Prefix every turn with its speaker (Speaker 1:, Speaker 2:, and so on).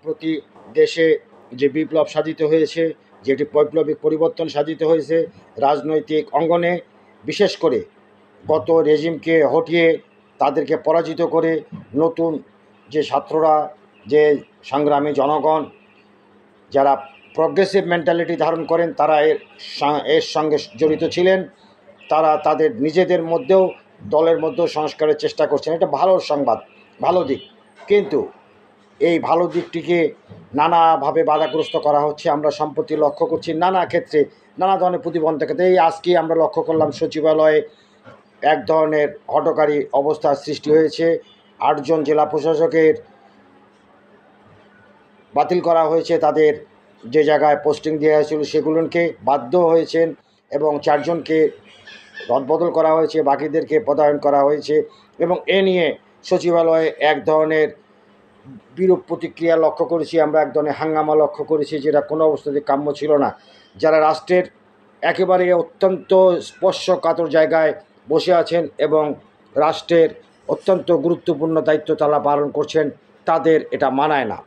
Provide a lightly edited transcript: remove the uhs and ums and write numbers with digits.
Speaker 1: সম্প্রতি দেশে যে বিপ্লব সাধিত হয়েছে, যেটি বৈপ্লবিক পরিবর্তন সাধিত হয়েছে রাজনৈতিক অঙ্গনে, বিশেষ করে গত রেজিমকে হটিয়ে তাদেরকে পরাজিত করে নতুন যে ছাত্ররা, যে সংগ্রামী জনগণ যারা প্রগ্রেসিভ মেন্টালিটি ধারণ করেন, তারা এর সঙ্গে জড়িত ছিলেন। তারা তাদের নিজেদের মধ্যেও, দলের মধ্যেও সংস্কারের চেষ্টা করছেন। এটা ভালো সংবাদ, ভালো দিক। কিন্তু এই ভালো দিকটিকে নানাভাবে বাধাগ্রস্ত করা হচ্ছে। আমরা সম্প্রতি লক্ষ্য করছি নানা ক্ষেত্রে নানা ধরনের প্রতিবন্ধকতা। এই আজকে আমরা লক্ষ্য করলাম সচিবালয়ে এক ধরনের হঠকারী অবস্থার সৃষ্টি হয়েছে। 8 জন জেলা প্রশাসকের বাতিল করা হয়েছে, তাদের যে জায়গায় পোস্টিং দেওয়া হয়েছিল সেগুলোকে বাধ্য হয়েছেন, এবং 4 জনকে রদবদল করা হয়েছে, বাকিদেরকে পদায়ন করা হয়েছে। এবং এ নিয়ে সচিবালয়ে এক ধরনের বিরূপ প্রতিক্রিয়া লক্ষ্য করেছি আমরা, এক ধরনের হাঙ্গামা লক্ষ্য করেছি, যেটা কোনো অবস্থাতে কাম্য ছিল না। যারা রাষ্ট্রের একেবারে অত্যন্ত স্পর্শকাতর জায়গায় বসে আছেন এবং রাষ্ট্রের অত্যন্ত গুরুত্বপূর্ণ দায়িত্ব তারা পালন করছেন, তাদের এটা মানায় না।